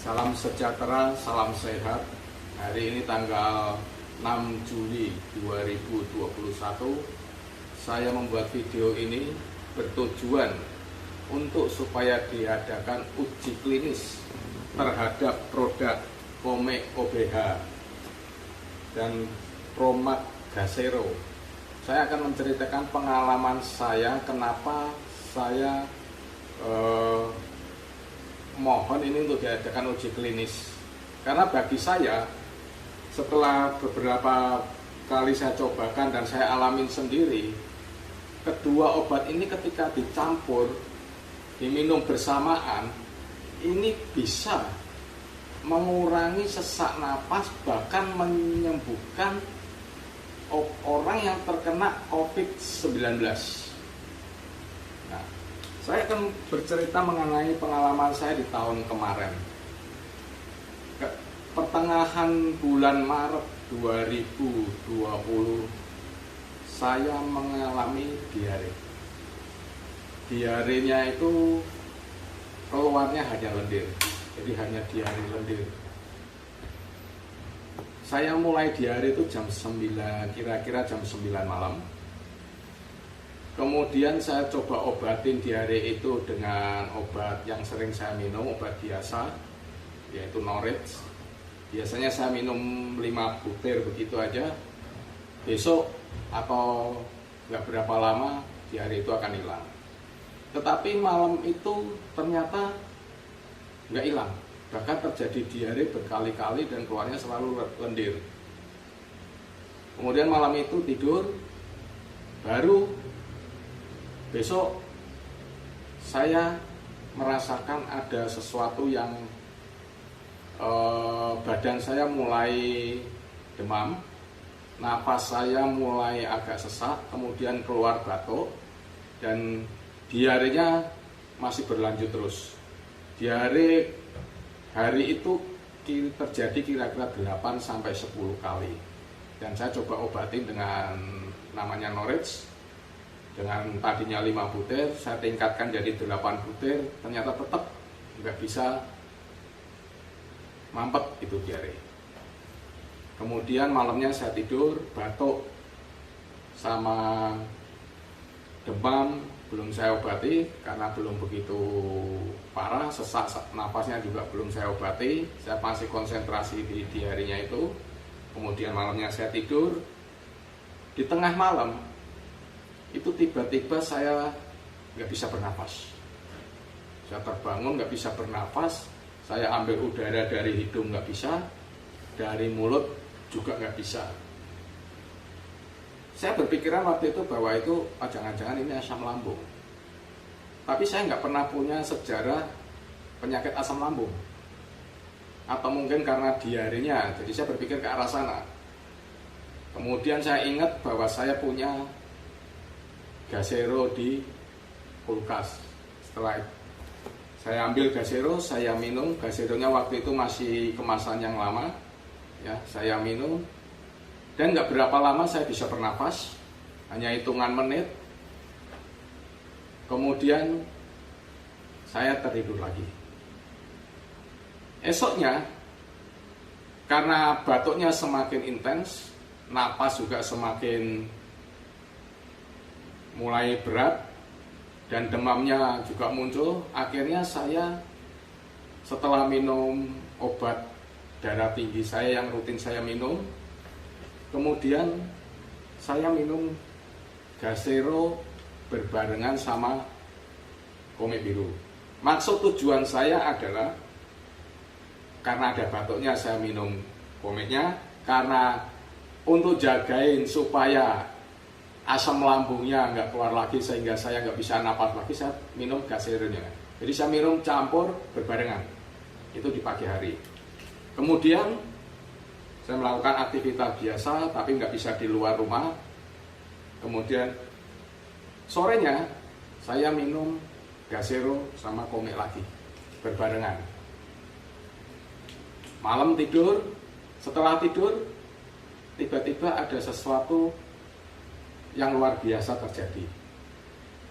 Salam sejahtera, salam sehat. Hari ini tanggal 6 Juli 2021. Saya membuat video ini bertujuan untuk supaya diadakan uji klinis terhadap produk Komik OBH dan Promak Gasero. Saya akan menceritakan pengalaman saya kenapa saya mohon ini untuk diadakan uji klinis. Karena bagi saya, setelah beberapa kali saya cobakan dan saya alamin sendiri, kedua obat ini ketika dicampur, diminum bersamaan, ini bisa mengurangi sesak napas, bahkan menyembuhkan orang yang terkena COVID-19. Nah, saya akan bercerita mengenai pengalaman saya di tahun kemarin. Pertengahan bulan Maret 2020, saya mengalami diare. Diarenya itu keluarnya hanya lendir, jadi hanya diare lendir. Saya mulai diare itu jam 9, kira-kira jam 9 malam. Kemudian saya coba obatin diare itu dengan obat yang sering saya minum, obat biasa, yaitu Norwich. Biasanya saya minum 5 butir begitu aja. Besok atau nggak berapa lama diare itu akan hilang. Tetapi malam itu ternyata nggak hilang. Bahkan terjadi diare berkali-kali dan keluarnya selalu lendir. Kemudian malam itu tidur, baru besok saya merasakan ada sesuatu yang badan saya mulai demam, napas saya mulai agak sesak, kemudian keluar batuk, dan diarenya masih berlanjut terus. Diare hari itu terjadi kira-kira 8-10 kali. Dan saya coba obatin dengan namanya Norwich. Dengan tadinya 5 butir, saya tingkatkan jadi 8 butir, ternyata tetap nggak bisa mampet itu diare. Kemudian malamnya saya tidur, batuk sama demam belum saya obati karena belum begitu parah, sesak napasnya juga belum saya obati. Saya masih konsentrasi di diarenya itu. Kemudian malamnya saya tidur, di tengah malam itu tiba-tiba saya nggak bisa bernafas. Saya terbangun nggak bisa bernafas, saya ambil udara dari hidung nggak bisa, dari mulut juga nggak bisa. Saya berpikiran waktu itu bahwa itu jangan-jangan ini asam lambung. Tapi saya nggak pernah punya sejarah penyakit asam lambung. Atau mungkin karena diarenya, jadi saya berpikir ke arah sana. Kemudian saya ingat bahwa saya punya Gasero di kulkas. Setelah saya ambil Gasero, saya minum. Gaseronya waktu itu masih kemasan yang lama, ya, saya minum. Dan nggak berapa lama saya bisa bernafas, hanya hitungan menit. Kemudian saya tertidur lagi. Esoknya, karena batuknya semakin intens, napas juga semakin mulai berat, dan demamnya juga muncul. Akhirnya saya setelah minum obat darah tinggi saya yang rutin saya minum, kemudian saya minum Gasero berbarengan sama Komik Biru. Maksud tujuan saya adalah karena ada batuknya saya minum komiknya, karena untuk jagain supaya asam lambungnya nggak keluar lagi sehingga saya nggak bisa napas lagi, saya minum Gaseronya. Jadi saya minum campur berbarengan, itu di pagi hari. Kemudian saya melakukan aktivitas biasa tapi nggak bisa di luar rumah. Kemudian sorenya saya minum Gasero sama komik lagi berbarengan. Malam tidur, setelah tidur tiba-tiba ada sesuatu yang luar biasa terjadi.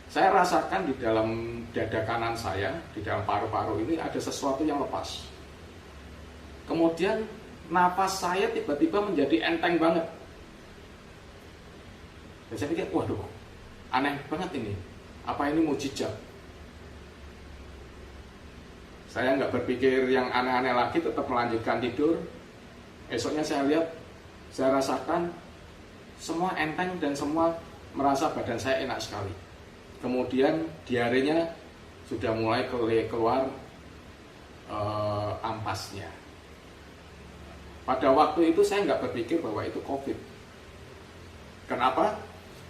Saya rasakan di dalam dada kanan saya, di dalam paru-paru ini ada sesuatu yang lepas. Kemudian napas saya tiba-tiba menjadi enteng banget. Dan saya pikir, waduh, aneh banget ini. Apa ini mukjizat? Saya nggak berpikir yang aneh-aneh lagi, tetap melanjutkan tidur. Esoknya saya lihat, saya rasakan semua enteng dan semua merasa badan saya enak sekali. Kemudian diarenya sudah mulai keluar ampasnya. Pada waktu itu saya nggak berpikir bahwa itu COVID. Kenapa?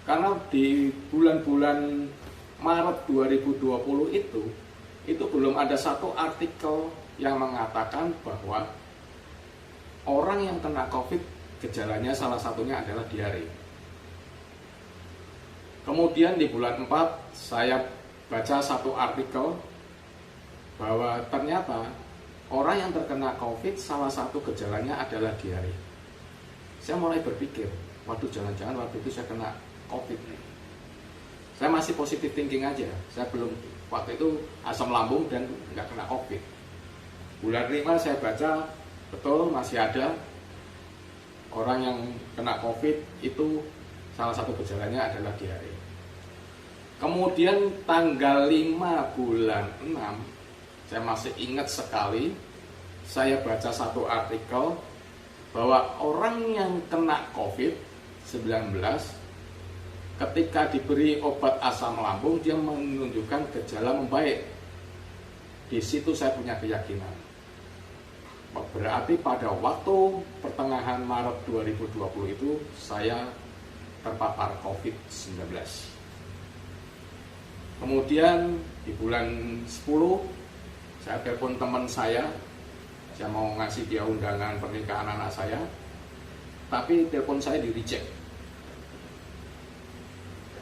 Karena di bulan-bulan Maret 2020 itu belum ada satu artikel yang mengatakan bahwa orang yang kena COVID gejalanya salah satunya adalah diare. Kemudian di bulan 4 saya baca satu artikel bahwa ternyata orang yang terkena COVID salah satu gejalanya adalah diare. Saya mulai berpikir, waduh, jangan-jangan waktu itu saya kena COVID nih. Saya masih positive thinking aja. Saya belum, waktu itu asam lambung dan nggak kena COVID. Bulan 5 saya baca, betul masih ada orang yang kena COVID itu salah satu gejalanya adalah diare. Kemudian tanggal 5 bulan 6 saya masih ingat sekali, saya baca satu artikel bahwa orang yang kena COVID-19 ketika diberi obat asam lambung dia menunjukkan gejala membaik. Di situ saya punya keyakinan. Berarti pada waktu pertengahan Maret 2020 itu saya terpapar COVID-19. Kemudian di bulan 10 saya telepon teman saya mau ngasih dia undangan pernikahan anak saya, tapi telepon saya di reject.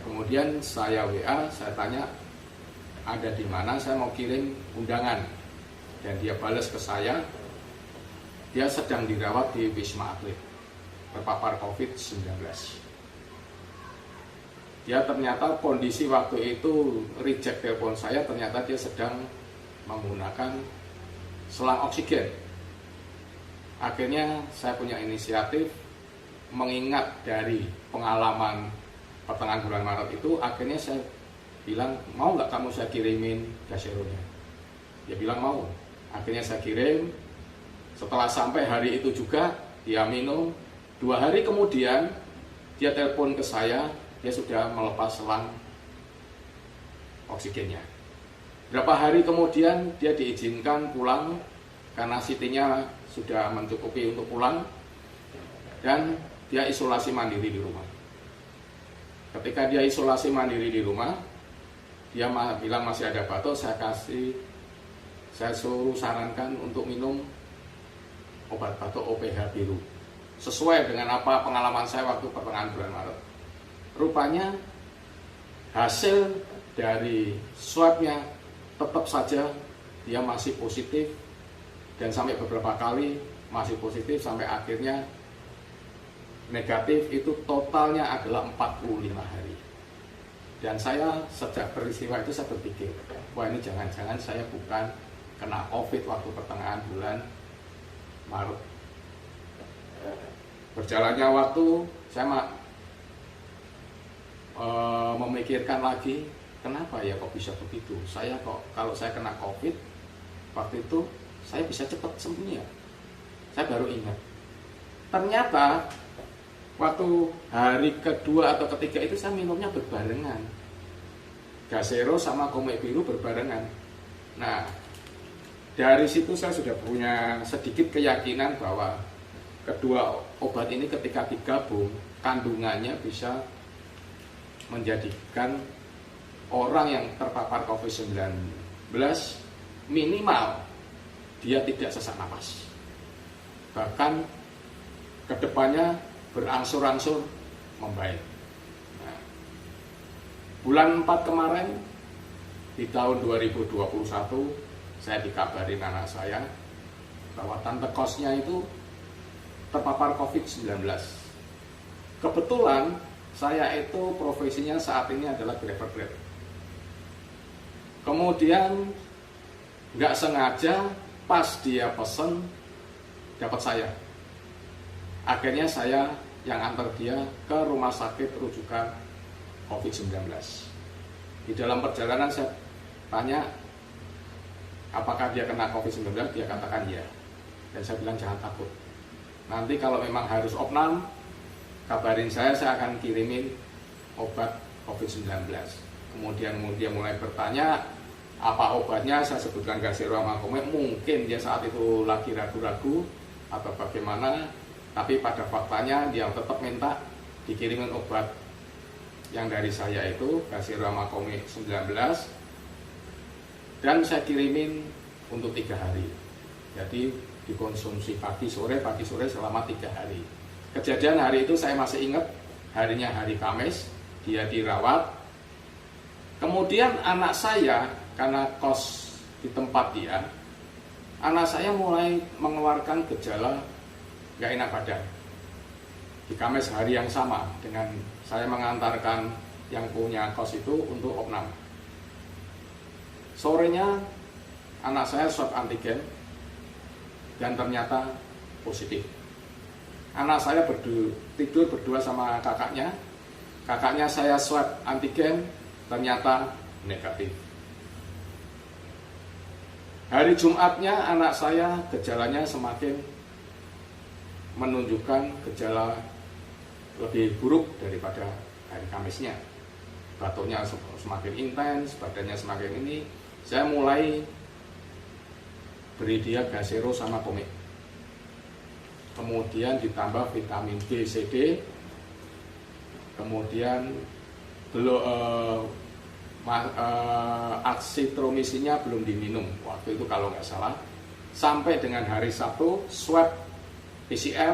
Kemudian saya WA, saya tanya ada di mana, saya mau kirim undangan, dan dia balas ke saya, dia sedang dirawat di Wisma Atlet, terpapar COVID-19. Dia ternyata kondisi waktu itu reject telepon saya, ternyata dia sedang menggunakan selang oksigen. Akhirnya saya punya inisiatif, mengingat dari pengalaman pertengahan bulan Maret itu, akhirnya saya bilang, mau nggak kamu saya kirimin Gaseronya? Dia bilang mau. Akhirnya saya kirim. Setelah sampai hari itu juga dia minum. 2 hari kemudian dia telepon ke saya, dia sudah melepas selang oksigennya. Berapa hari kemudian dia diizinkan pulang karena CT-nya sudah mencukupi untuk pulang, dan dia isolasi mandiri di rumah. Ketika dia isolasi mandiri di rumah, dia bilang masih ada batuk, saya suruh sarankan untuk minum obat batuk OPH biru. Sesuai dengan apa pengalaman saya waktu pertengahan bulan Maret. Rupanya hasil dari swabnya tetap saja dia masih positif, dan sampai beberapa kali masih positif sampai akhirnya negatif. Itu totalnya adalah 45 hari. Dan saya sejak peristiwa itu saya berpikir, wah ini jangan-jangan saya bukan kena COVID waktu pertengahan bulan Maret. Berjalannya waktu saya memikirkan lagi, kenapa ya kok bisa begitu? Saya kok, kalau saya kena COVID waktu itu saya bisa cepat sembuhnya. Saya baru ingat, ternyata waktu hari kedua atau ketiga itu saya minumnya berbarengan, Gasero sama Komik Biru berbarengan. Nah, dari situ saya sudah punya sedikit keyakinan bahwa kedua obat ini ketika digabung, kandungannya bisa menjadikan orang yang terpapar COVID-19 minimal dia tidak sesak napas, bahkan kedepannya berangsur-angsur membaik. Nah, bulan 4 kemarin di tahun 2021 saya dikabarin anak saya bahwa tante kosnya itu terpapar COVID-19. Kebetulan saya itu profesinya saat ini adalah driver Grab. Kemudian nggak sengaja pas dia pesen dapat saya. Akhirnya saya yang antar dia ke rumah sakit rujukan COVID-19. Di dalam perjalanan saya tanya, apakah dia kena COVID-19? Dia katakan ya. Dan saya bilang jangan takut. Nanti kalau memang harus opnam, kabarin saya akan kirimin obat COVID-19. Kemudian dia mulai bertanya, apa obatnya? Saya sebutkan Gasero sama Komik. Mungkin dia saat itu lagi ragu-ragu atau bagaimana, tapi pada faktanya dia tetap minta dikirimin obat yang dari saya itu Gasero sama Komik 19, dan saya kirimin untuk 3 hari. Jadi dikonsumsi pagi sore selama 3 hari. Kejadian hari itu saya masih ingat, harinya hari Kamis, dia dirawat. Kemudian anak saya, karena kos di tempat dia, anak saya mulai mengeluarkan gejala gak enak badan. Di Kamis hari yang sama dengan saya mengantarkan yang punya kos itu untuk opnam. Sorenya anak saya swab antigen dan ternyata positif. Anak saya tidur berdua sama kakaknya. Kakaknya saya swab antigen, ternyata negatif. Hari Jumatnya anak saya gejalanya semakin menunjukkan gejala lebih buruk daripada hari Kamisnya. Batuknya semakin intens, badannya semakin ini. Saya mulai beri dia Gasero sama Komik. Kemudian ditambah vitamin B, C, D. Kemudian aksitromisinnya belum diminum waktu itu kalau nggak salah. Sampai dengan hari Sabtu swab PCR,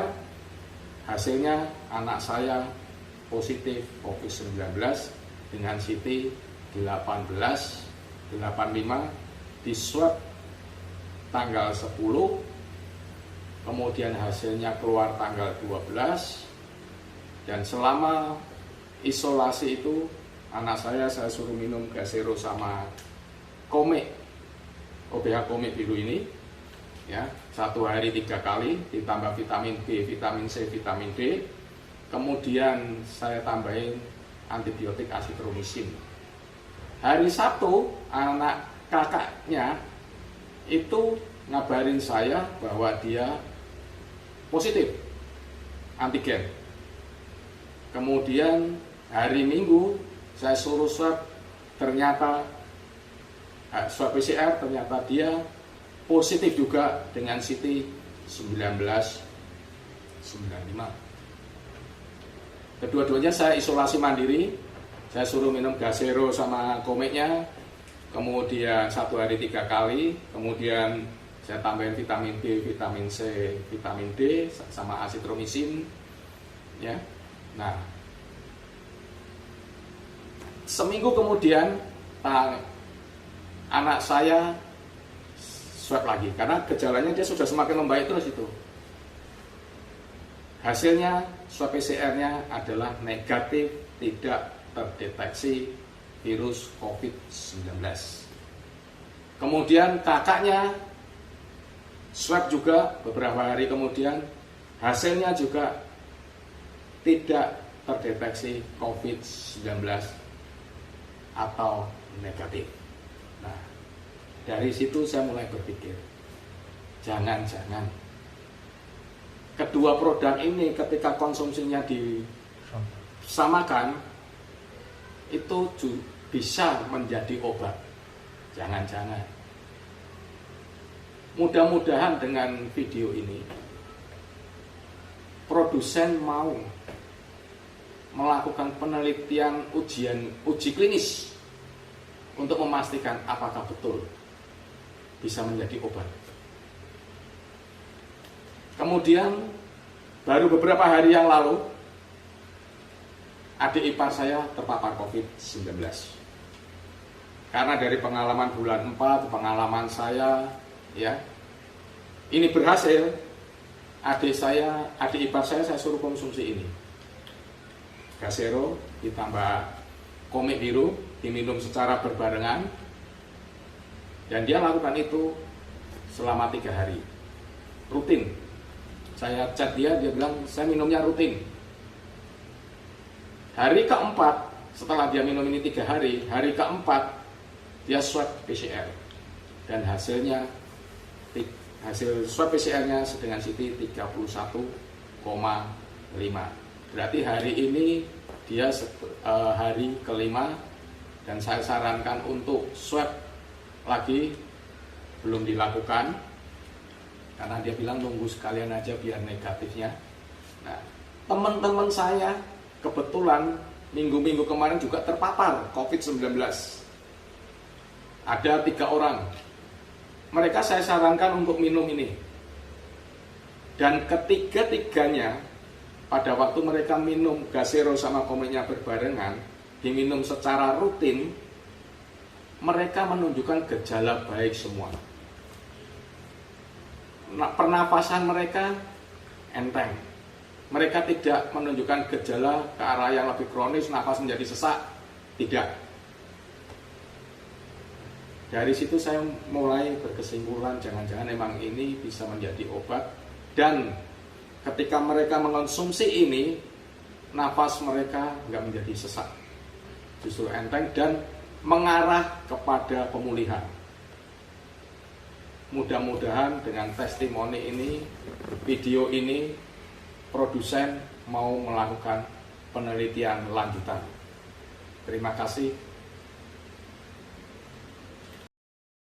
hasilnya anak saya positif COVID-19 dengan CT 85, di swab tanggal 10, kemudian hasilnya keluar tanggal 12, dan selama isolasi itu anak saya suruh minum Gasero sama Komik, OBH Komik biru ini, ya, 1 hari 3 kali, ditambah vitamin B, vitamin C, vitamin D. Kemudian saya tambahin antibiotik azitromisin. Hari Sabtu anak kakaknya itu ngabarin saya bahwa dia positif antigen. Kemudian hari Minggu saya suruh swab, ternyata swab PCR, ternyata dia positif juga dengan CT 1995. Kedua-duanya saya isolasi mandiri. Saya suruh minum Gasero sama Komiknya, kemudian 1 hari 3 kali, kemudian saya tambahin vitamin B, vitamin C, vitamin D, sama azitromisin, ya. Nah, seminggu kemudian anak saya swab lagi karena gejalanya dia sudah semakin membaik terus itu. Hasilnya swab PCR-nya adalah negatif, tidak terdeteksi virus COVID-19. Kemudian kakaknya swab juga beberapa hari kemudian, hasilnya juga tidak terdeteksi COVID-19 atau negatif. Nah, dari situ saya mulai berpikir, jangan-jangan kedua produk ini ketika konsumsinya disamakan itu bisa menjadi obat. Jangan-jangan. Mudah-mudahan dengan video ini produsen mau melakukan penelitian uji klinis untuk memastikan apakah betul bisa menjadi obat. Kemudian baru beberapa hari yang lalu adik ipar saya terpapar COVID-19. Karena dari pengalaman bulan 4, pengalaman saya, ya, ini berhasil. Adik ipar saya suruh konsumsi ini. Gasero ditambah Komik biru, diminum secara berbarengan. Dan dia lakukan itu selama 3 hari. Rutin. Saya chat dia bilang saya minumnya rutin. Hari keempat, setelah dia minum ini 3 hari, hari keempat dia swab PCR. Dan hasil swab PCR-nya dengan CT 31,5. Berarti hari ini dia hari kelima, dan saya sarankan untuk swab lagi belum dilakukan karena dia bilang nunggu sekalian aja biar negatifnya. Nah, teman-teman saya kebetulan minggu-minggu kemarin juga terpapar COVID-19. Ada 3 orang. Mereka saya sarankan untuk minum ini. Dan ketiga-tiganya pada waktu mereka minum Gasero sama Komiknya berbarengan, diminum secara rutin, mereka menunjukkan gejala baik semua. Pernapasan mereka enteng. Mereka tidak menunjukkan gejala ke arah yang lebih kronis, nafas menjadi sesak. Tidak. Dari situ saya mulai berkesimpulan, jangan-jangan memang ini bisa menjadi obat. Dan ketika mereka mengonsumsi ini, nafas mereka nggak menjadi sesak, justru enteng dan mengarah kepada pemulihan. Mudah-mudahan dengan testimoni ini, video ini, produsen mau melakukan penelitian lanjutan. Terima kasih.